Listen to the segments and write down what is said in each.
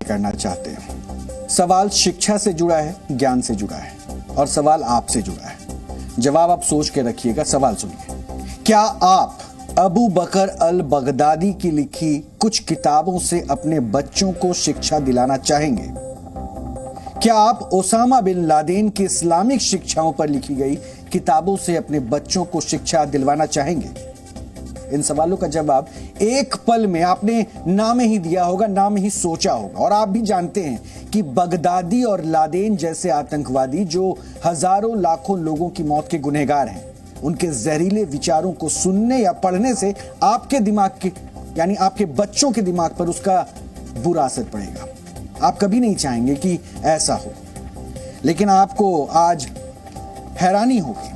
करना चाहते हैं। सवाल शिक्षा से जुड़ा है, ज्ञान से जुड़ा है और सवाल आपसे जुड़ा है। जवाब आप सोच के रखिएगा। सवाल सुनिए, क्या आप अबू बकर अल बगदादी की लिखी कुछ किताबों से अपने बच्चों को शिक्षा दिलाना चाहेंगे? क्या आप ओसामा बिन लादेन की इस्लामिक शिक्षाओं पर लिखी गई किताबों से अपने बच्चों को शिक्षा दिलवाना चाहेंगे? इन सवालों का जवाब एक पल में आपने नाम ही दिया होगा, नाम ही सोचा होगा। और आप भी जानते हैं कि बगदादी और लादेन जैसे आतंकवादी जो हजारों लाखों लोगों की मौत के गुनहगार हैं, उनके जहरीले विचारों को सुनने या पढ़ने से आपके दिमाग के यानी आपके बच्चों के दिमाग पर उसका बुरा असर पड़ेगा। आप कभी नहीं चाहेंगे कि ऐसा हो, लेकिन आपको आज हैरानी होगी।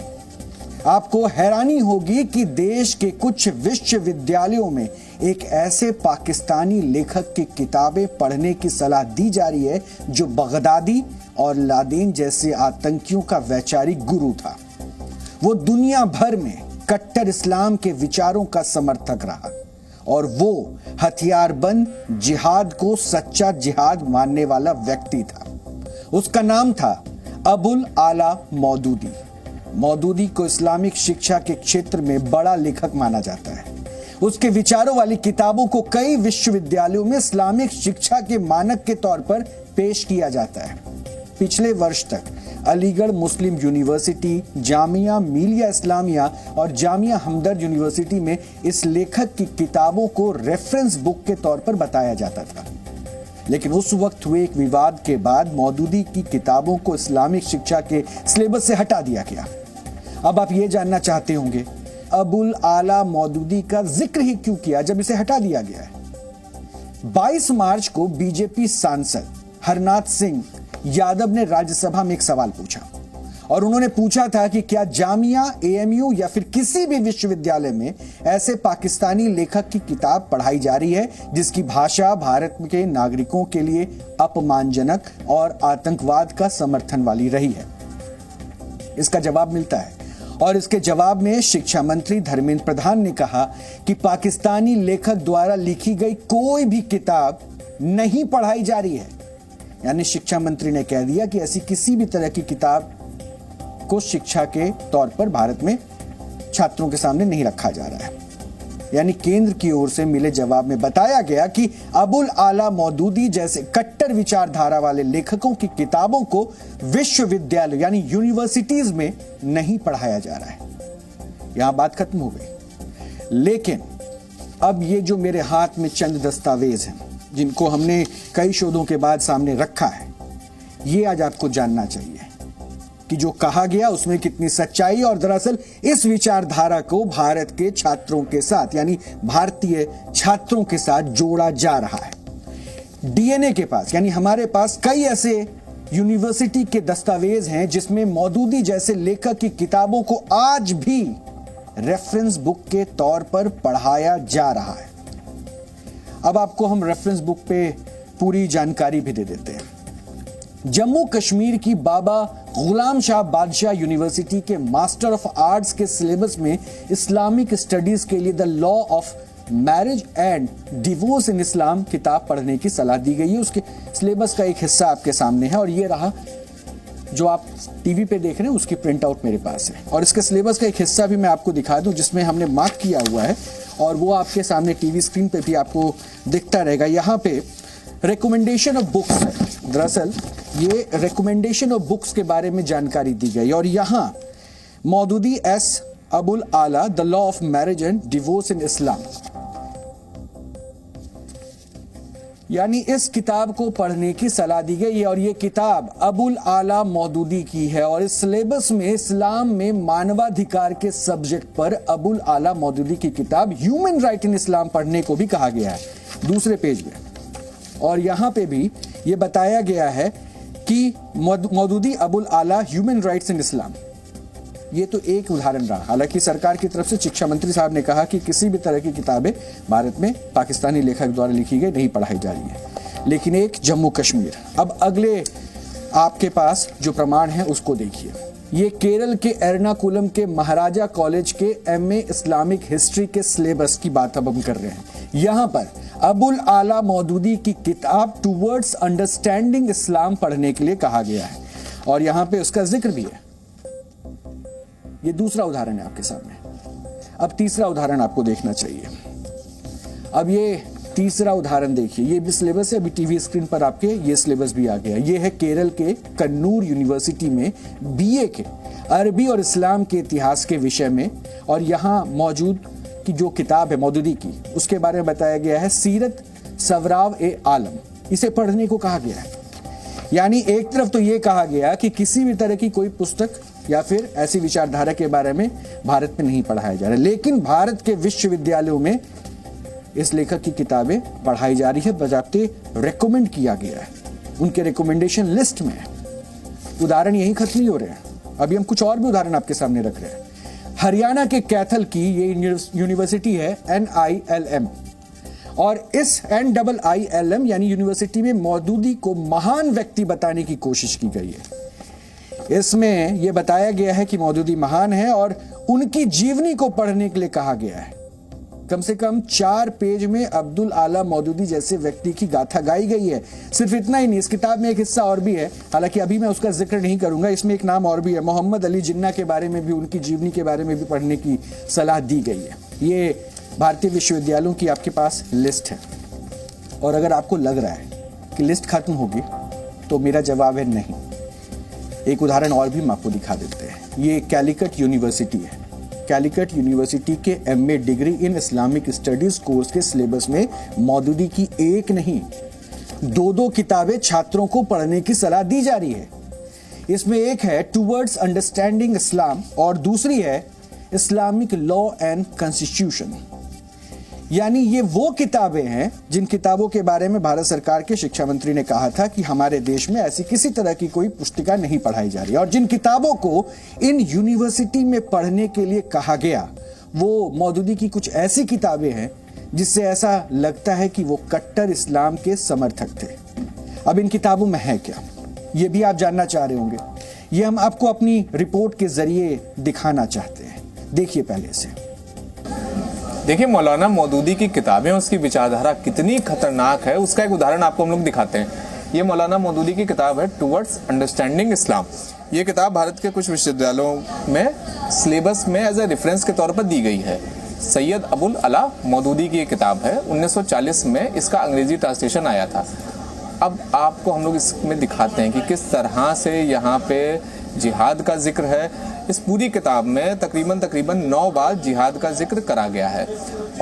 आपको हैरानी होगी कि देश के कुछ विश्वविद्यालयों में एक ऐसे पाकिस्तानी लेखक की किताबें पढ़ने की सलाह दी जा रही है जो बगदादी और लादेन जैसे आतंकियों का वैचारिक गुरु था। वो दुनिया भर में कट्टर इस्लाम के विचारों का समर्थक रहा और वो हथियारबंद जिहाद को सच्चा जिहाद मानने वाला व्यक्ति था। उसका नाम था अबुल आला मौदूदी। मौदूदी को इस्लामिक शिक्षा के क्षेत्र में बड़ा लेखक माना जाता है। उसके विचारों वाली किताबों को कई विश्वविद्यालयों में इस्लामिक शिक्षा के मानक के तौर पर पेश किया जाता है। पिछले वर्ष तक अलीगढ़ मुस्लिम यूनिवर्सिटी, जामिया मिलिया इस्लामिया और जामिया हमदर्द यूनिवर्सिटी में इस लेखक की किताबों को रेफरेंस बुक के तौर पर बताया जाता था। लेकिन उस वक्त हुए एक विवाद के बाद मौदूदी की किताबों को इस्लामिक शिक्षा के सिलेबस से हटा दिया गया। अब आप ये जानना चाहते होंगे, अबुल आला मौदूदी का जिक्र ही क्यों किया जब इसे हटा दिया गया है? 22 मार्च को बीजेपी सांसद हरनाथ सिंह यादव ने राज्यसभा में एक सवाल पूछा और उन्होंने पूछा था कि क्या जामिया, एएमयू या फिर किसी भी विश्वविद्यालय में ऐसे पाकिस्तानी लेखक की किताब पढ़ाई जा रही है जिसकी भाषा भारत के नागरिकों के लिए अपमानजनक और आतंकवाद का समर्थन वाली रही है? इसका जवाब मिलता है और इसके जवाब में शिक्षा मंत्री धर्मेंद्र प्रधान ने कहा कि पाकिस्तानी लेखक द्वारा लिखी गई कोई भी किताब नहीं पढ़ाई जा रही है। यानी शिक्षा मंत्री ने कह दिया कि ऐसी किसी भी तरह की किताब को शिक्षा के तौर पर भारत में छात्रों के सामने नहीं रखा जा रहा है। यानी केंद्र की ओर से मिले जवाब में बताया गया कि अबुल आला मौदूदी जैसे कट्टर विचारधारा वाले लेखकों की किताबों को विश्वविद्यालय यानी यूनिवर्सिटीज में नहीं पढ़ाया जा रहा है। यहां बात खत्म हो गई। लेकिन अब ये जो मेरे हाथ में चंद दस्तावेज हैं जिनको हमने कई शोधों के बाद सामने रखा है, ये आज आपको जानना चाहिए कि जो कहा गया उसमें कितनी सच्चाई और दरअसल इस विचारधारा को भारत के छात्रों के साथ यानी भारतीय छात्रों के साथ जोड़ा जा रहा है। डीएनए के पास यानी हमारे पास कई ऐसे यूनिवर्सिटी के दस्तावेज हैं जिसमें मौदूदी जैसे लेखक की किताबों को आज भी रेफरेंस बुक के तौर पर पढ़ाया जा रहा है। अब आपको हम रेफरेंस बुक पे पूरी जानकारी भी दे देते हैं। जम्मू कश्मीर की बाबा गुलाम शाह बादशाह यूनिवर्सिटी के मास्टर ऑफ आर्ट्स के सिलेबस में इस्लामिक स्टडीज के लिए the law of marriage and divorce in Islam किताब पढ़ने की सलाह दी गई है। उसके सिलेबस का एक हिस्सा आपके सामने है और ये रहा जो आप टीवी पे देख रहे हैं, उसकी प्रिंट आउट मेरे पास है। और इसके सिलेबस का एक हिस्सा भी मैं आपको दिखा दूं जिसमें हमने मार्क किया हुआ है और वो आपके सामने टीवी स्क्रीन पे भी आपको दिखता रहेगा। यहाँ पे रिकमेंडेशन ऑफ बुक्स है। दरअसल ये रिकमेंडेशन ऑफ बुक्स के बारे में जानकारी दी गई और यहाँ Maududi S Abul Ala the law of marriage and divorce in Islam, यानी इस किताब को पढ़ने की सलाह दी गई है। और ये किताब अबुल आला मौदूदी की है और इस सिलेबस में इस्लाम में मानवाधिकार के सब्जेक्ट पर अबुल आला मौदूदी की किताब ह्यूमन राइट इन इस्लाम पढ़ने को भी कहा गया है दूसरे पेज में। और यहां पे भी ये बताया गया है कि मौदूदी अबुल आला ह्यूमन राइट्स इन इस्लाम, ये तो एक उदाहरण रहा। हालांकि सरकार की तरफ से शिक्षा मंत्री साहब ने कहा कि किसी भी तरह की किताबें भारत में पाकिस्तानी लेखक द्वारा लिखी गई नहीं पढ़ाई जा रही है। लेकिन एक जम्मू कश्मीर। अब अगले आपके पास जो प्रमाण है उसको देखिए। ये केरल के एर्नाकुलम के महाराजा कॉलेज के एमए इस्लामिक हिस्ट्री के सिलेबस की बात अब हम कर रहे हैं। यहां पर अबुल आला मौदूदी की किताब टूवर्ड्स अंडरस्टैंडिंग इस्लाम पढ़ने के लिए कहा गया है और यहां पे उसका जिक्र भी है। ये दूसरा उदाहरण है आपके सामने। अब तीसरा उदाहरण आपको देखना चाहिए। अब ये तीसरा उदाहरण देखिए, ये भी सिलेबस है, अभी टीवी स्क्रीन पर आपके ये सिलेबस भी आ गया। ये है केरल के कन्नूर यूनिवर्सिटी में बीए के अरबी और इस्लाम के इतिहास के विषय में, और यहाँ मौजूद की जो किताब है मौदूदी की, उसके बारे में बताया गया है सीरत सवराव ए आलम। इसे पढ़ने को कहा गया है। यानी एक तरफ तो ये कहा गया कि किसी भी तरह की कोई पुस्तक या फिर ऐसी विचारधारा के बारे में भारत में नहीं पढ़ाया जा रहा है, लेकिन भारत के विश्वविद्यालयों में इस लेखक की किताबें पढ़ाई जा रही है, बजाते रेकमेंड किया गया है, उनके रिकमेंडेशन लिस्ट में है। उदाहरण यही खत्म नहीं हो रहे हैं, अभी हम कुछ और भी उदाहरण आपके सामने रख रहे हैं। हरियाणा के कैथल की ये यूनिवर्सिटी है NILM, और इस NIILM यानी यूनिवर्सिटी में मौदूदी को महान व्यक्ति बताने की कोशिश की गई है। इसमें यह बताया गया है कि मौदूदी महान है और उनकी जीवनी को पढ़ने के लिए कहा गया है। कम से कम 4 पेज में अब्दुल आला मौदूदी जैसे व्यक्ति की गाथा गाई गई है। सिर्फ इतना ही नहीं, इस किताब में एक हिस्सा और भी है, हालांकि अभी मैं उसका जिक्र नहीं करूंगा। इसमें एक नाम और भी है, मोहम्मद अली जिन्ना के बारे में भी, उनकी जीवनी के बारे में भी पढ़ने की सलाह दी गई है। ये भारतीय विश्वविद्यालयों की आपके पास लिस्ट है, और अगर आपको लग रहा है कि लिस्ट खत्म होगी तो मेरा जवाब है नहीं। एक उदाहरण और भी हम आपको दिखा देते हैं। ये कैलिकट यूनिवर्सिटी है। कैलिकट यूनिवर्सिटी के MA degree in Islamic studies course के सिलेबस में मौदूदी की एक नहीं 2 किताबें छात्रों को पढ़ने की सलाह दी जा रही है। इसमें एक है टूवर्ड्स अंडरस्टैंडिंग इस्लाम और दूसरी है इस्लामिक लॉ एंड कॉन्स्टिट्यूशन। यानी ये वो किताबें हैं जिन किताबों के बारे में भारत सरकार के शिक्षा मंत्री ने कहा था कि हमारे देश में ऐसी किसी तरह की कोई पुस्तिका नहीं पढ़ाई जा रही है, और जिन किताबों को इन यूनिवर्सिटी में पढ़ने के लिए कहा गया वो मौदूदी की कुछ ऐसी किताबें हैं जिससे ऐसा लगता है कि वो कट्टर इस्लाम के समर्थक थे। अब इन किताबों में है क्या, ये भी आप जानना चाह रहे होंगे। ये हम आपको अपनी रिपोर्ट के जरिए दिखाना चाहते हैं। देखिए पहले से। देखिए मौलाना मौदूदी की किताबें, उसकी विचारधारा कितनी खतरनाक है, उसका एक उदाहरण आपको हम लोग दिखाते हैं। ये मौलाना मौदूदी की किताब है टूवर्ड्स अंडरस्टैंडिंग इस्लाम। ये किताब भारत के कुछ विश्वविद्यालयों में सिलेबस में एज ए रेफरेंस के तौर पर दी गई है। सैयद अबुल अला मौदूदी की ये किताब है। 1940 में इसका अंग्रेजी ट्रांसलेशन आया था। अब आपको हम लोग इसमें दिखाते हैं कि किस तरह से यहाँ पे जिहाद का जिक्र है। इस पूरी किताब में तकरीबन 9 बार जिहाद का जिक्र करा गया है,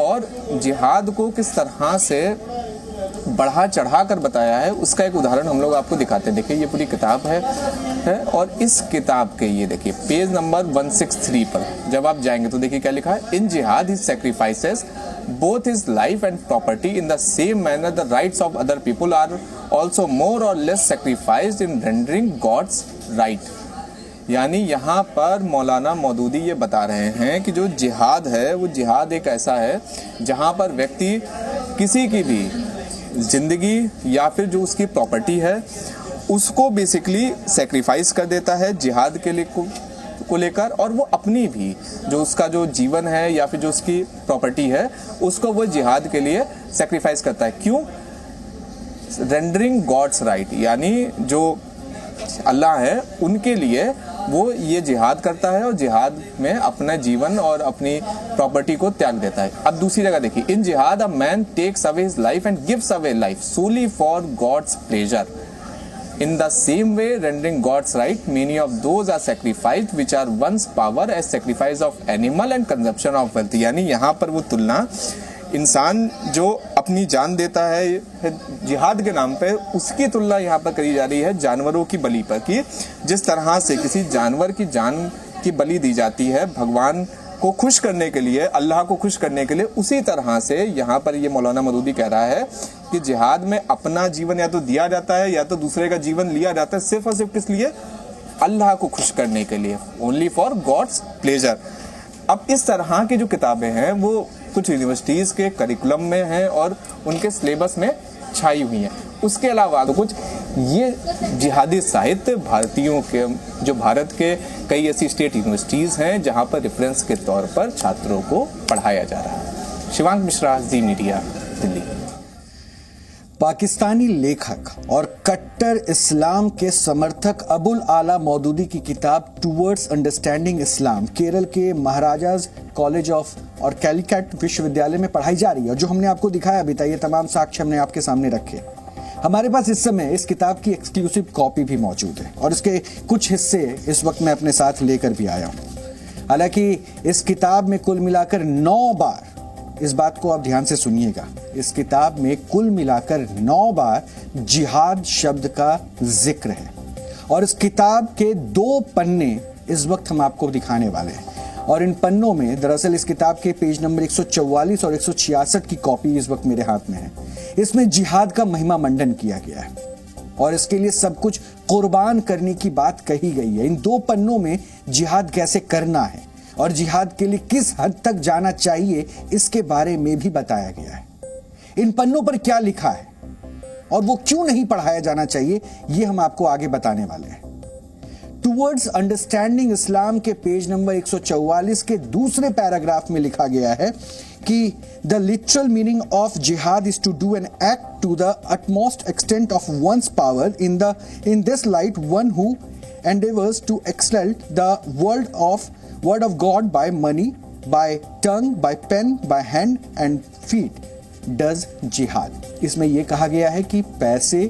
और जिहाद को किस तरह से बढ़ा चढ़ा कर बताया है उसका एक उदाहरण हम लोग आपको दिखाते हैं। देखिए ये पूरी किताब है और इस किताब के ये देखिए पेज नंबर 163 पर जब आप जाएंगे तो देखिए क्या लिखा है। इन जिहाद ही sacrifices both his life and property in the same manner the rights of other people are also more or less sacrificed in rendering God's right। यानी यहाँ पर मौलाना मौदूदी ये बता रहे हैं कि जो जिहाद है वो जिहाद एक ऐसा है जहाँ पर व्यक्ति किसी की भी जिंदगी या फिर जो उसकी प्रॉपर्टी है उसको बेसिकली सेक्रीफाइस कर देता है जिहाद के लिए को लेकर, और वो अपनी भी जो उसका जो जीवन है या फिर जो उसकी प्रॉपर्टी है उसको वो जिहाद के लिए सेक्रीफाइस करता है। क्यों? रेंडरिंग गॉड्स राइट, यानी जो अल्लाह है उनके लिए वो ये जिहाद करता है और जिहाद में अपना जीवन और अपनी प्रॉपर्टी को त्याग देता है। अब दूसरी जगह देखिए, in jihad a man takes away his life and gives away life solely for God's pleasure. In the same way, rendering God's right, many of those are sacrificed which are once power as sacrifice of animal and consumption of wealth। यानी यहाँ पर वो तुलना इंसान जो अपनी जान देता है जिहाद के नाम पे, उसकी तुलना यहाँ पर करी जा रही है जानवरों की बलि पर, कि जिस तरह से किसी जानवर की जान की बलि दी जाती है भगवान को खुश करने के लिए, अल्लाह को खुश करने के लिए, उसी तरह से यहाँ पर ये मौलाना मौदूदी कह रहा है कि जिहाद में अपना जीवन या तो दिया जाता है या तो दूसरे का जीवन लिया जाता है, सिर्फ और सिर्फ किस लिए? अल्लाह को खुश करने के लिए, ओनली फॉर गॉड्स प्लेजर। अब इस तरह की जो किताबें हैं वो कुछ यूनिवर्सिटीज़ के करिकुलम में हैं और उनके सिलेबस में छाई हुई हैं। उसके अलावा तो कुछ ये जिहादी साहित्य भारतीयों के, जो भारत के कई ऐसी स्टेट यूनिवर्सिटीज़ हैं जहाँ पर रेफरेंस के तौर पर छात्रों को पढ़ाया जा रहा है। शिवांक मिश्रा, जी मीडिया, दिल्ली। पाकिस्तानी लेखक और कट्टर इस्लाम के समर्थक अबुल आला मौदूदी की किताब टूवर्ड्स अंडरस्टैंडिंग इस्लाम केरल के महाराजाज कॉलेज ऑफ और कैलिकट विश्वविद्यालय में पढ़ाई जा रही है। जो हमने आपको दिखाया अभी तक, ये तमाम साक्ष्य हमने आपके सामने रखे। हमारे पास इस समय इस किताब की एक्सक्लूसिव कॉपी भी मौजूद है और इसके कुछ हिस्से इस वक्त मैं अपने साथ लेकर भी आया हूं। हालांकि इस किताब में कुल मिलाकर 9 बार, इस बात को आप ध्यान से सुनिएगा, इस किताब में कुल मिलाकर 9 बार जिहाद शब्द का जिक्र है। और इस किताब के 2 पन्ने इस वक्त हम आपको दिखाने वाले हैं। और इन पन्नों में दरअसल इस किताब के पेज नंबर 144 और 166 की कॉपी इस वक्त मेरे हाथ में है। इसमें जिहाद का महिमा मंडन किया गया है और इसके लिए सब कुछ कुर्बान करने की बात कही गई है। इन 2 पन्नों में जिहाद कैसे करना है और जिहाद के लिए किस हद तक जाना चाहिए इसके बारे में भी बताया गया है। इन पन्नों पर क्या लिखा है और वो क्यों नहीं पढ़ाया जाना चाहिए, ये हम आपको आगे बताने वाले हैं। टूवर्ड्स अंडरस्टैंडिंग इस्लाम के पेज नंबर 144 के दूसरे पैराग्राफ में लिखा गया है कि the literal meaning of jihad is to do an act to the utmost extent of one's power in this light one who endeavors to exalt the word of God by money, by tongue, by pen, by hand and feet does jihad। इसमें यह कहा गया है कि पैसे,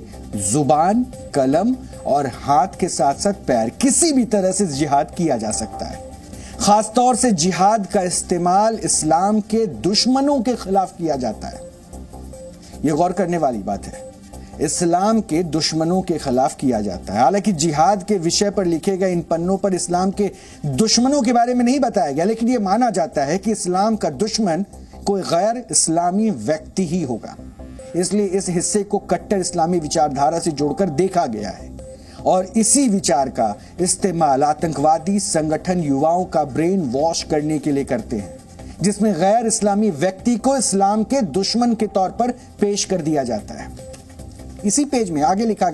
जुबान, कलम और हाथ के साथ साथ पैर, किसी भी तरह से जिहाद किया जा सकता है। खासतौर से जिहाद का इस्तेमाल इस्लाम के दुश्मनों के खिलाफ किया जाता है। यह गौर करने वाली बात है, इस्लाम के दुश्मनों के खिलाफ किया जाता है। हालांकि जिहाद के विषय पर लिखे गए इन पन्नों पर इस्लाम के दुश्मनों के बारे में नहीं बताया गया, लेकिन यह माना जाता है कि इस्लाम का दुश्मन कोई गैर इस्लामी व्यक्ति ही होगा। इसलिए इस हिस्से को कट्टर इस्लामी विचारधारा से जोड़कर देखा गया है और इसी विचार का इस्तेमाल आतंकवादी संगठन युवाओं का ब्रेन वॉश करने के लिए करते हैं, जिसमें गैर इस्लामी व्यक्ति को इस्लाम के दुश्मन के तौर पर पेश कर दिया जाता है। इसी पेज में आगे लिखा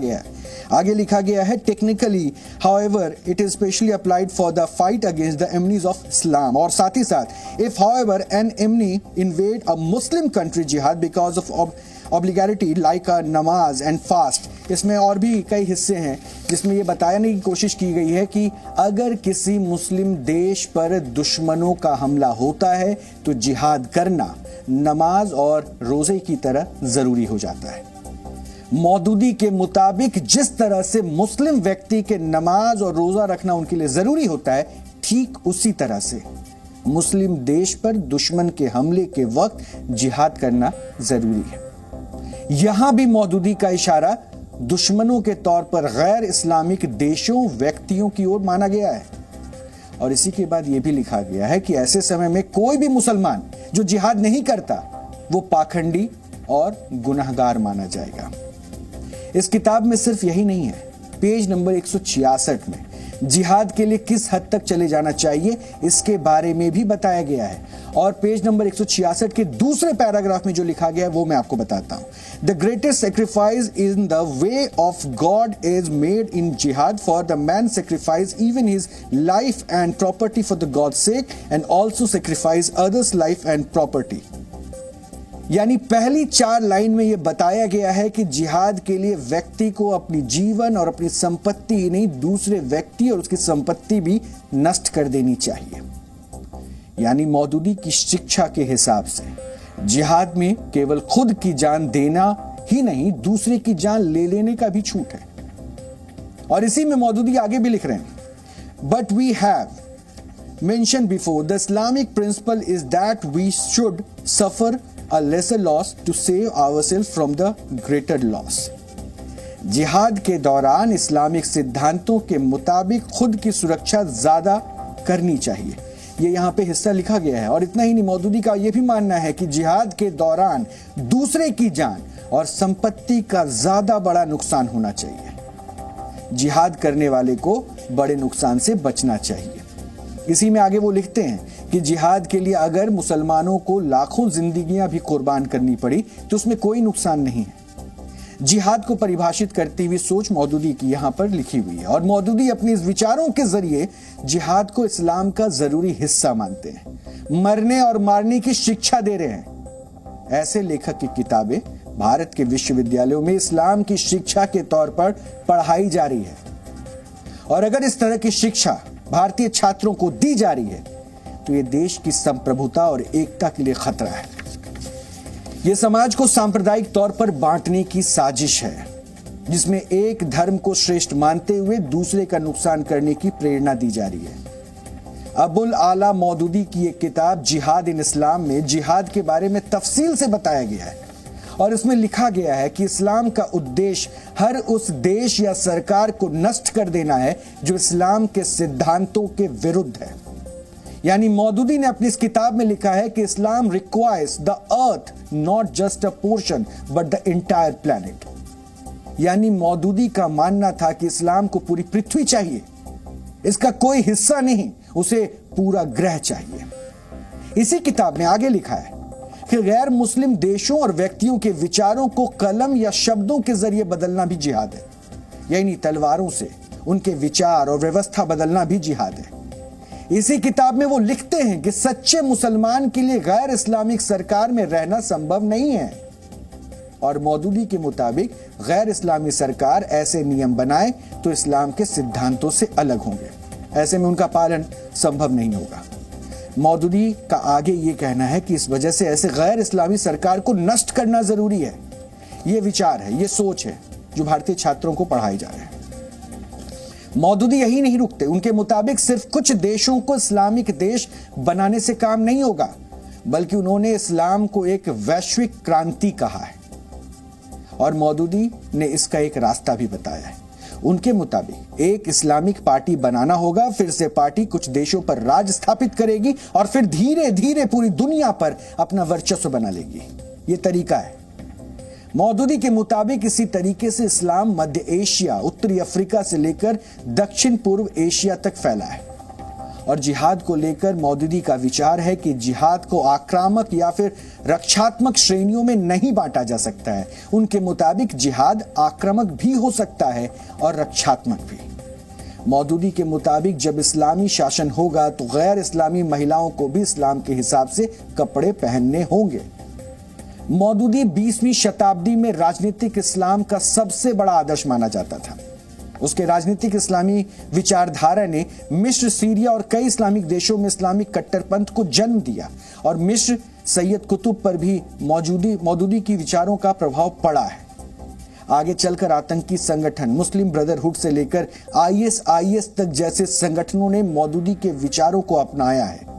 गया है technically however it is specially applied for the fight against the enemies of Islam. और साथ ही साथ if however an enemy invade a Muslim country जिहाद बिकॉज ऑफ ऑब्लिगेरिटी लाइक अ नमाज एंड फास्ट। इसमें और भी कई हिस्से हैं जिसमें यह बताने की कोशिश की गई है कि अगर किसी मुस्लिम देश पर दुश्मनों का हमला होता है तो जिहाद करना नमाज और रोजे की तरह जरूरी हो जाता है। मौदूदी के मुताबिक जिस तरह से मुस्लिम व्यक्ति के नमाज और रोजा रखना उनके लिए जरूरी होता है, ठीक उसी तरह से मुस्लिम देश पर दुश्मन के हमले के वक्त जिहाद करना जरूरी है। यहां भी मौदूदी का इशारा दुश्मनों के तौर पर गैर इस्लामिक देशों, व्यक्तियों की ओर माना गया है। और इसी के बाद यह भी लिखा गया है कि ऐसे समय में कोई भी मुसलमान जो जिहाद नहीं करता वो पाखंडी और गुनहगार माना जाएगा। इस किताब में सिर्फ यही नहीं है, पेज नंबर 166 में जिहाद के लिए किस हद तक चले जाना चाहिए इसके बारे में भी बताया गया है। और पेज नंबर 166 के दूसरे पैराग्राफ में जो लिखा गया है वो मैं आपको बताता हूं। The greatest sacrifice in the way of God is made in jihad for the man sacrifice even his life and property for the God sake and also sacrifice others life and property. यानी पहली 4 line में यह बताया गया है कि जिहाद के लिए व्यक्ति को अपनी जीवन और अपनी संपत्ति ही नहीं, दूसरे व्यक्ति और उसकी संपत्ति भी नष्ट कर देनी चाहिए। यानी मौदूदी की शिक्षा के हिसाब से जिहाद में केवल खुद की जान देना ही नहीं, दूसरे की जान ले लेने का भी छूट है। और इसी में मौदूदी आगे भी लिख रहे हैं, but we have mention before the Islamic principle is that we should suffer a lesser loss to save ourselves from the greater loss। जिहाद के दौरान इस्लामिक सिद्धांतों के मुताबिक खुद की सुरक्षा ज्यादा करनी चाहिए, ये यहाँ पे हिस्सा लिखा गया है। और इतना ही नहीं, मौदूदी का यह भी मानना है कि जिहाद के दौरान दूसरे की जान और संपत्ति का ज्यादा बड़ा नुकसान होना चाहिए। जिहाद करने वाले को बड़े नुकसान से बचना चाहिए। इसी में आगे वो लिखते हैं कि जिहाद के लिए अगर मुसलमानों को लाखों जिंदगियां भी कुर्बान करनी पड़ी तो उसमें कोई नुकसान नहीं है। जिहाद को परिभाषित करती हुई सोच मौदूदी की यहां पर लिखी हुई है और मौदूदी अपने इस विचारों के जरिए जिहाद को इस्लाम का जरूरी हिस्सा मानते हैं, मरने और मारने की शिक्षा दे रहे हैं। ऐसे लेखक की किताबें भारत के विश्वविद्यालयों में इस्लाम की शिक्षा के तौर पर पढ़ाई जा रही है। और अगर इस तरह की शिक्षा भारतीय छात्रों को दी जा रही है तो यह देश की संप्रभुता और एकता के लिए खतरा है। यह समाज को सांप्रदायिक तौर पर बांटने की साजिश है, जिसमें एक धर्म को श्रेष्ठ मानते हुए दूसरे का नुकसान करने की प्रेरणा दी जा रही है। अबुल आला मौदूदी की एक किताब जिहाद इन इस्लाम में जिहाद के बारे में तफसील से बताया गया है और इसमें लिखा गया है कि इस्लाम का उद्देश्य हर उस देश या सरकार को नष्ट कर देना है जो इस्लाम के सिद्धांतों के विरुद्ध है। यानी मौदूदी ने अपनी इस किताब में लिखा है कि Islam requires the earth not just a portion but the entire planet. यानी मौदूदी का मानना था कि इस्लाम को पूरी पृथ्वी चाहिए, इसका कोई हिस्सा नहीं, उसे पूरा ग्रह चाहिए। इसी किताब में आगे लिखा है कि गैर मुस्लिम देशों और व्यक्तियों के विचारों को कलम या शब्दों के जरिए बदलना भी जिहाद है। यानी तलवारों से उनके विचार और व्यवस्था बदलना भी जिहाद है। इसी किताब में वो लिखते हैं कि सच्चे मुसलमान के लिए गैर इस्लामिक सरकार में रहना संभव नहीं है और मौदूदी के मुताबिक गैर इस्लामी सरकार ऐसे नियम बनाए तो इस्लाम के सिद्धांतों से अलग होंगे, ऐसे में उनका पालन संभव नहीं होगा। मौदूदी का आगे ये कहना है कि इस वजह से ऐसे गैर इस्लामी सरकार को नष्ट करना जरूरी है। ये विचार है, ये सोच है जो भारतीय छात्रों को पढ़ाई जा रहे हैं। मौदूदी यही नहीं रुकते, उनके मुताबिक सिर्फ कुछ देशों को इस्लामिक देश बनाने से काम नहीं होगा, बल्कि उन्होंने इस्लाम को एक वैश्विक क्रांति कहा है और मौदूदी ने इसका एक रास्ता भी बताया है। उनके मुताबिक एक इस्लामिक पार्टी बनाना होगा, फिर से पार्टी कुछ देशों पर राज स्थापित करेगी और फिर धीरे धीरे पूरी दुनिया पर अपना वर्चस्व बना लेगी। ये तरीका है। मौदूदी के मुताबिक इसी तरीके से इस्लाम मध्य एशिया, उत्तरी अफ्रीका से लेकर दक्षिण पूर्व एशिया तक फैला है। और जिहाद को लेकर मौदूदी का विचार है कि जिहाद को आक्रामक या फिर रक्षात्मक श्रेणियों में नहीं बांटा जा सकता है। उनके मुताबिक जिहाद आक्रामक भी हो सकता है और रक्षात्मक भी। मौदूदी के मुताबिक जब इस्लामी शासन होगा तो गैर इस्लामी महिलाओं को भी इस्लाम के हिसाब से कपड़े पहनने होंगे। मौदूदी 20वीं शताब्दी में राजनीतिक इस्लाम का सबसे बड़ा आदर्श माना जाता था। उसके राजनीतिक इस्लामी विचारधारा ने मिस्र, सीरिया और कई इस्लामिक देशों में इस्लामिक कट्टरपंथ को जन्म दिया और मिस्र सैयद कुतुब पर भी मौदूदी की विचारों का प्रभाव पड़ा है। आगे चलकर आतंकी संगठन मुस्लिम ब्रदरहुड से लेकर आईएस तक जैसे संगठनों ने मौदूदी के विचारों को अपनाया है।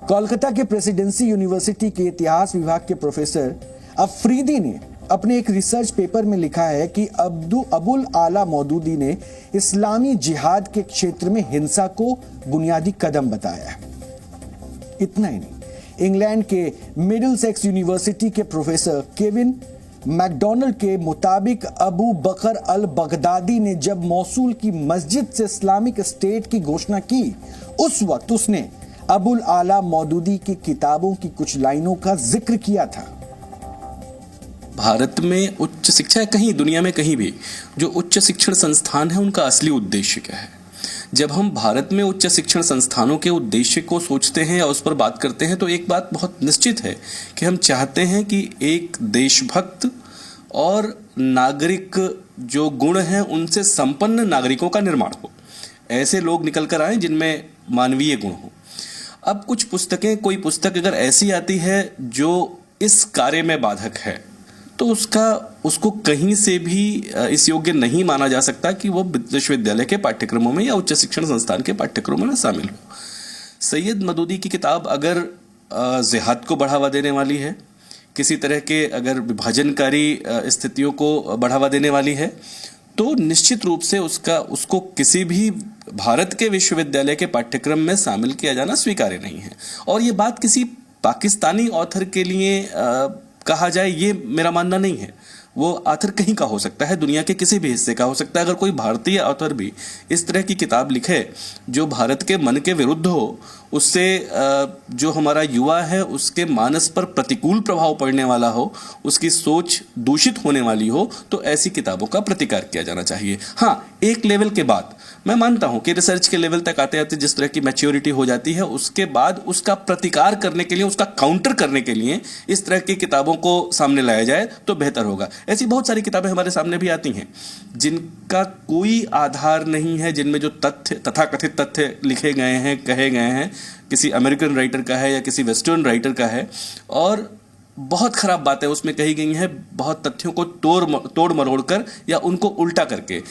कोलकाता के प्रेसिडेंसी यूनिवर्सिटी के इतिहास विभाग के प्रोफेसर अफरीदी ने अपने एक रिसर्च पेपर में लिखा है कि अबुल आला मौदूदी ने इस्लामी जिहाद के क्षेत्र में हिंसा को बुनियादी कदम बताया है। इतना ही नहीं, इंग्लैंड के मिडिलसेक्स यूनिवर्सिटी के प्रोफेसर केविन मैकडोनाल्ड के मुताबिक अबू बकर अल बगदादी ने जब मौसूल की मस्जिद से इस्लामिक स्टेट की घोषणा की, उस वक्त उसने अबुल आला मौदूदी की किताबों की कुछ लाइनों का जिक्र किया था। भारत में उच्च शिक्षा, कहीं दुनिया में कहीं भी जो उच्च शिक्षण संस्थान है उनका असली उद्देश्य क्या है। जब हम भारत में उच्च शिक्षण संस्थानों के उद्देश्य को सोचते हैं या उस पर बात करते हैं तो एक बात बहुत निश्चित है कि हम चाहते हैं कि एक देशभक्त और नागरिक जो गुण हैं उनसे संपन्न नागरिकों का निर्माण हो। ऐसे लोग निकल कर आए जिनमें मानवीय गुण हो। अब कुछ पुस्तकें, कोई पुस्तक अगर ऐसी आती है जो इस कार्य में बाधक है तो उसको कहीं से भी इस योग्य नहीं माना जा सकता कि वो विश्वविद्यालय के पाठ्यक्रमों में या उच्च शिक्षण संस्थान के पाठ्यक्रमों में शामिल हो। सैयद मदूदी की किताब अगर जिहाद को बढ़ावा देने वाली है, किसी तरह के अगर विभाजनकारी स्थितियों को बढ़ावा देने वाली है, तो निश्चित रूप से उसको किसी भी भारत के विश्वविद्यालय के पाठ्यक्रम में शामिल किया जाना स्वीकार्य नहीं है। और ये बात किसी पाकिस्तानी ऑथर के लिए कहा जाए, ये मेरा मानना नहीं है। वो ऑथर कहीं का हो सकता है, दुनिया के किसी भी हिस्से का हो सकता है। अगर कोई भारतीय ऑथर भी इस तरह की किताब लिखे जो भारत के मन के विरुद्ध हो, उससे जो हमारा युवा है उसके मानस पर प्रतिकूल प्रभाव पड़ने वाला हो, उसकी सोच दूषित होने वाली हो, तो ऐसी किताबों का प्रतिकार किया जाना चाहिए। हाँ, एक लेवल के बाद मैं मानता हूं कि रिसर्च के लेवल तक आते आते जिस तरह की मैच्योरिटी हो जाती है, उसके बाद उसका प्रतिकार करने के लिए, उसका काउंटर करने के लिए इस तरह की किताबों को सामने लाया जाए तो बेहतर होगा। ऐसी बहुत सारी किताबें हमारे सामने भी आती हैं जिनका कोई आधार नहीं है, जिनमें जो तथ्य, तथाकथित तथ्य लिखे गए हैं, कहे गए हैं, किसी अमेरिकन राइटर का है या किसी वेस्टर्न राइटर का है, और बहुत खराब बातें उसमें कही गई हैं, बहुत तथ्यों को तोड़ मरोड़ कर या उनको उल्टा करके।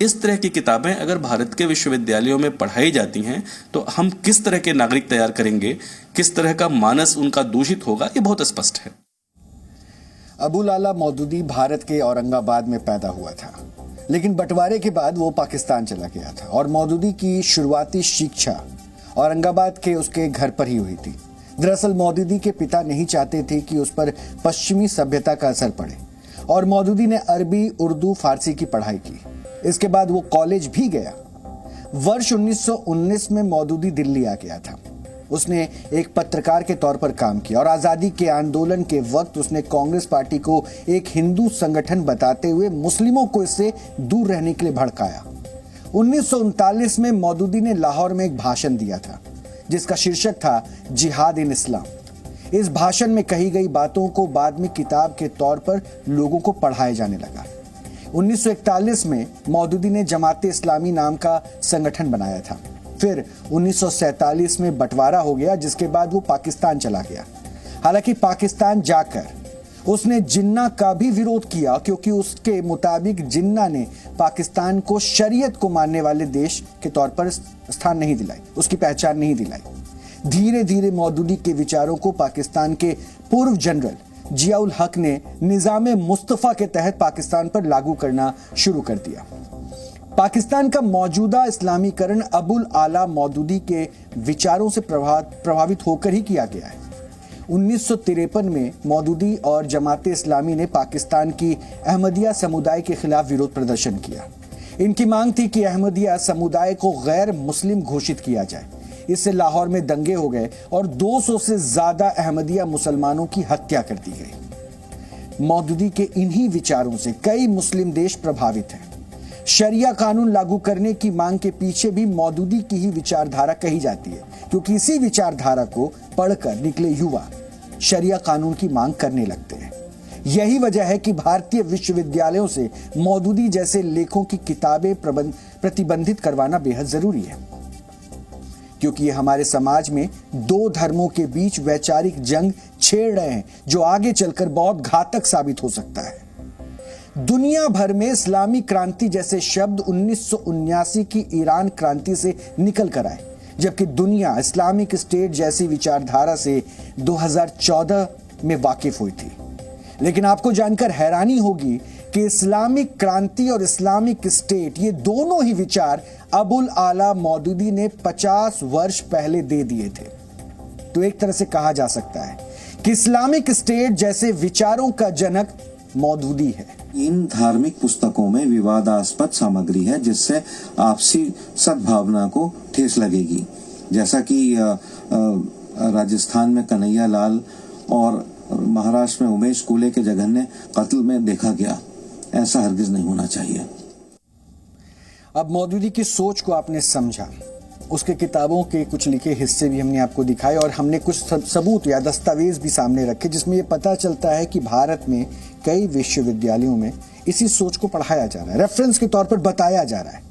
इस तरह की किताबें अगर भारत के विश्वविद्यालयों में पढ़ाई जाती हैं तो हम किस तरह के नागरिक तैयार करेंगे, किस तरह का मानस उनका दूषित होगा, ये बहुत स्पष्ट है। अबुल आला मौदूदी भारत के औरंगाबाद में पैदा हुआ था, लेकिन बंटवारे के बाद वो पाकिस्तान चला गया था और मौदूदी की शुरुआती शिक्षा औरंगाबाद के उसके घर पर ही हुई थी। दरअसल मौदूदी के पिता नहीं चाहते थे कि उस पर पश्चिमी सभ्यता का असर पड़े और मौदूदी ने अरबी, उर्दू, फारसी की पढ़ाई की। इसके बाद वो कॉलेज भी गया। वर्ष 1919 में मौदूदी दिल्ली आ गया था। उसने एक पत्रकार के तौर पर काम किया और आज़ादी के आंदोलन के वक्त उसने कांग्रेस पार्टी को एक हिंदू संगठन बताते हुए मुस्लिमों को इससे दूर रहने के लिए भड़काया। 1939 में मौदूदी ने लाहौर में एक भाषण दिया था जिसका शीर्षक था जिहाद इन इस्लाम। इस भाषण में कही गई बातों को बाद में किताब के तौर पर लोगों को पढ़ाया जाने लगा। 1941 में मौदूदी ने जमाते इस्लामी नाम का संगठन बनाया था। फिर 1947 में बंटवारा हो गया, जिसके बाद वो पाकिस्तान चला गया। हालांकि पाकिस्तान जाकर उसने जिन्ना का भी विरोध किया, क्योंकि उसके मुताबिक जिन्ना ने पाकिस्तान को शरीयत को मानने वाले देश के तौर पर स्थान नहीं दिलाई, उसकी पहचान नहीं दिलाई। धीरे धीरे मौदूदी के विचारों को पाकिस्तान के पूर्व जनरल जियाउल हक ने निजाम मुस्तफा के तहत पाकिस्तान पर लागू करना शुरू कर दिया। पाकिस्तान का मौजूदा इस्लामीकरण अबुल आला मौदूदी के विचारों से प्रभावित होकर ही किया गया है। 1953 में मौदूदी और जमाते इस्लामी ने पाकिस्तान की अहमदिया समुदाय के खिलाफ विरोध प्रदर्शन किया। इनकी मांग थी कि अहमदिया समुदाय को गैर मुस्लिम घोषित किया जाए। इससे लाहौर में दंगे हो गए और 200 से ज्यादा अहमदिया मुसलमानों की हत्या कर दी गई। मौदूदी के इन्हीं विचारों से कई मुस्लिम देश प्रभावित हैं। शरिया कानून लागू करने की मांग के पीछे भी मौदूदी की ही विचारधारा कही जाती है, क्योंकि इसी विचारधारा को पढ़कर निकले युवा शरिया कानून की मांग करने लगते हैं। यही वजह है कि भारतीय विश्वविद्यालयों से मौदूदी जैसे लेखों की किताबें प्रतिबंधित करवाना बेहद जरूरी है, क्योंकि ये हमारे समाज में दो धर्मों के बीच वैचारिक जंग छेड़ रहे हैं, जो आगे चलकर बहुत घातक साबित हो सकता है। दुनिया भर में इस्लामी क्रांति जैसे शब्द 1979 की ईरान क्रांति से निकल कर आए, जबकि दुनिया इस्लामिक स्टेट जैसी विचारधारा से 2014 में वाकिफ हुई थी। लेकिन आपको जानकर हैरानी होगी कि इस्लामिक क्रांति और इस्लामिक स्टेट, ये दोनों ही विचार अबुल आला मौदूदी ने 50 वर्ष पहले दे दिए थे। तो एक तरह से कहा जा सकता है कि इस्लामिक स्टेट जैसे विचारों का जनक मौदूदी है। इन धार्मिक पुस्तकों में विवादास्पद सामग्री है जिससे आपसी सद्भावना को ठेस लगेगी, जैसा कि राजस्थान में कन्हैया लाल और महाराष्ट्र में उमेश कूले के जघन्य कत्ल में देखा गया। ऐसा हरगिज नहीं होना चाहिए। अब मौदूदी की सोच को आपने समझा, उसके किताबों के कुछ लिखे हिस्से भी हमने आपको दिखाए और हमने कुछ सबूत या दस्तावेज भी सामने रखे, जिसमें यह पता चलता है कि भारत में कई विश्वविद्यालयों में इसी सोच को पढ़ाया जा रहा है, रेफरेंस के तौर पर बताया जा रहा है।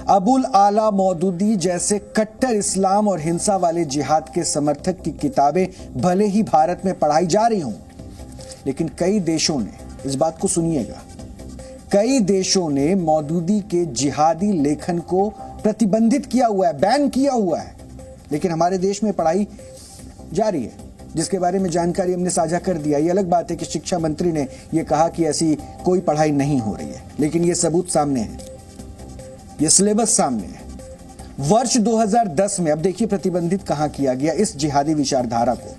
अबुल आला मौदूदी जैसे कट्टर इस्लाम और हिंसा वाले जिहाद के समर्थक की किताबें भले ही भारत में पढ़ाई जा रही हों, लेकिन कई देशों ने, इस बात को सुनिएगा, कई देशों ने मौदूदी के जिहादी लेखन को प्रतिबंधित किया हुआ है, बैन किया हुआ है। लेकिन हमारे देश में पढ़ाई जारी है, जिसके बारे में जानकारी हमने साझा कर दिया। ये अलग बात है कि शिक्षा मंत्री ने यह कहा कि ऐसी कोई पढ़ाई नहीं हो रही है, लेकिन ये सबूत सामने है, ये सिलेबस सामने है। वर्ष 2010 में, अब देखिए प्रतिबंधित कहां किया गया इस जिहादी विचारधारा को,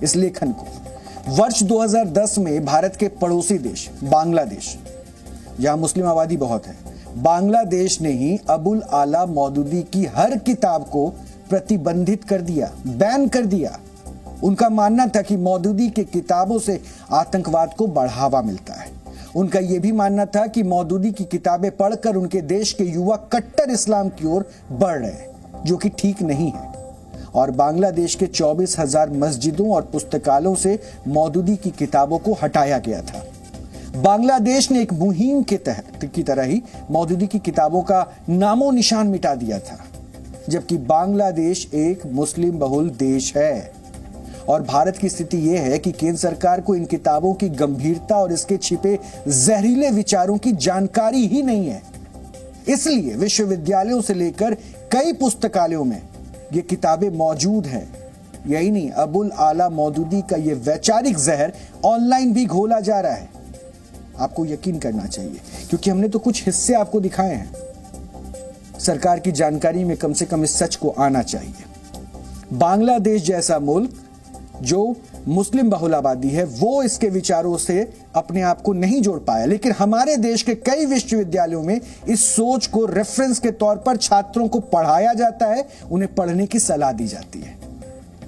इस लेखन को। वर्ष 2010 में भारत के पड़ोसी देश बांग्लादेश, जहां मुस्लिम आबादी बहुत है, बांग्लादेश ने ही अबुल आला मौदूदी की हर किताब को प्रतिबंधित कर दिया, बैन कर दिया। उनका मानना था कि मौदूदी की किताबों से आतंकवाद को बढ़ावा मिलता है। उनका यह भी मानना था कि मौदूदी की किताबें पढ़कर उनके देश के युवा कट्टर इस्लाम की ओर बढ़ रहे हैं, जो कि ठीक नहीं है। और बांग्लादेश के 24,000 मस्जिदों और पुस्तकालयों से मौदूदी की किताबों को हटाया गया था। बांग्लादेश ने एक मुहिम के तहत की तरह ही मौदूदी की किताबों का नामो निशान मिटा दिया था, जबकि बांग्लादेश एक मुस्लिम बहुल देश है। और भारत की स्थिति यह है कि केंद्र सरकार को इन किताबों की गंभीरता और इसके छिपे जहरीले विचारों की जानकारी ही नहीं है। इसलिए विश्वविद्यालयों से लेकर कई पुस्तकालयों में ये किताबें मौजूद हैं। यही नहीं, अबुल आला मौदूदी का ये वैचारिक जहर ऑनलाइन भी घोला जा रहा है। आपको यकीन करना चाहिए, क्योंकि हमने तो कुछ हिस्से आपको दिखाए हैं। सरकार की जानकारी में कम से कम इस सच को आना चाहिए। बांग्लादेश जैसा मुल्क जो मुस्लिम बहुल आबादी है, वो इसके विचारों से अपने आप को नहीं जोड़ पाया, लेकिन हमारे देश के कई विश्वविद्यालयों में इस सोच को रेफरेंस के तौर पर छात्रों को पढ़ाया जाता है, उन्हें पढ़ने की सलाह दी जाती है।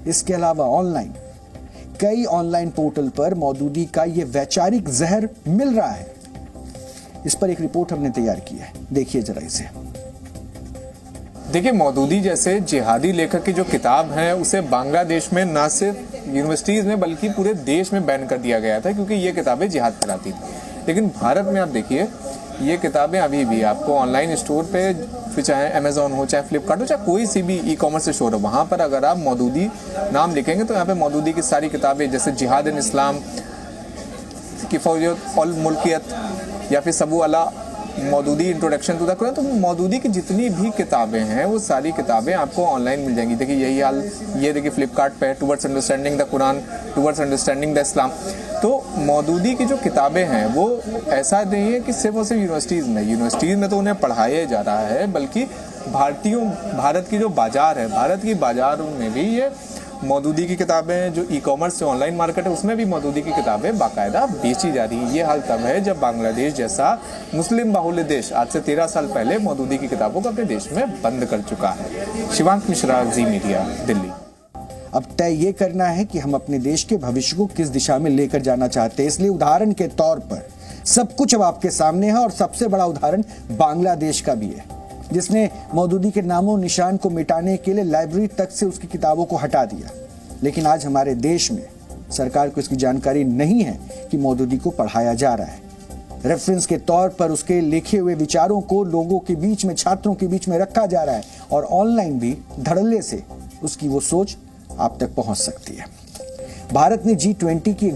इसके अलावा ऑनलाइन कई ऑनलाइन पोर्टल पर मौदूदी का यह वैचारिक जहर मिल रहा है। इस पर एक रिपोर्ट हमने तैयार की है, देखिए जरा इसे। देखिए, मौदूदी जैसे जिहादी लेखक की जो किताब है उसे बांग्लादेश में ना सिर्फ यूनिवर्सिटीज में बल्कि पूरे देश में बैन कर दिया गया था, क्योंकि ये किताबें जिहाद फैलाती थी। लेकिन भारत में आप देखिए, ये किताबें अभी भी आपको ऑनलाइन स्टोर पे, फिर चाहे अमेजोन हो, चाहे फ्लिपकार्ट हो, चाहे कोई सी भी ई कॉमर्स स्टोर हो, वहाँ पर अगर आप मौदूदी नाम लिखेंगे तो यहाँ पे मौदूदी की सारी किताबें, जैसे जिहाद इन इस्लाम, किफ़ायत और मुल्कियत, या फिर सबू Ala Maududi introduction to the Quran, तो मौदूदी की जितनी भी किताबें हैं वो सारी किताबें आपको ऑनलाइन मिल जाएंगी। देखिए यही हाल, ये देखिए फ्लिपकार्ट पे, towards understanding the Quran, towards understanding the Islam. तो मौदूदी की जो किताबें हैं वो ऐसा नहीं है कि सिर्फ और सिर्फ यूनिवर्सिटीज़ में तो उन्हें पढ़ाया जा रहा है, बल्कि भारत की जो बाजार है, भारत की बाजारों में भी ये मौदूदी की किताबें, जो ई कॉमर्स से ऑनलाइन मार्केट है उसमें भी मौदूदी की किताबें बाकायदा बेची जा रही है। ये हाल तब है जब बांग्लादेश जैसा मुस्लिम बाहुल्य देश आज से 13 साल पहले मौदूदी की किताबों को अपने देश में बंद कर चुका है। शिवांक मिश्रा, जी मीडिया, दिल्ली। अब तय ये करना है कि हम अपने देश के भविष्य को किस दिशा में लेकर जाना चाहते हैं। इसलिए उदाहरण के तौर पर सब कुछ अब आपके सामने है, और सबसे बड़ा उदाहरण बांग्लादेश का भी है, जिसने मौदूदी के नामों निशान को मिटाने के लिए लाइब्रेरी तक से उसकी किताबों को हटा दिया। लेकिन आज हमारे देश में सरकार को इसकी जानकारी नहीं है कि मौदूदी को पढ़ाया जा रहा है। रेफरेंस के तौर पर उसके लिखे हुए विचारों को लोगों के बीच में, छात्रों के बीच में रखा जा रहा है, और ऑनलाइन भी धड़ल्ले से उसकी वो सोच आप तक पहुंच सकती है। भारत ने G20 की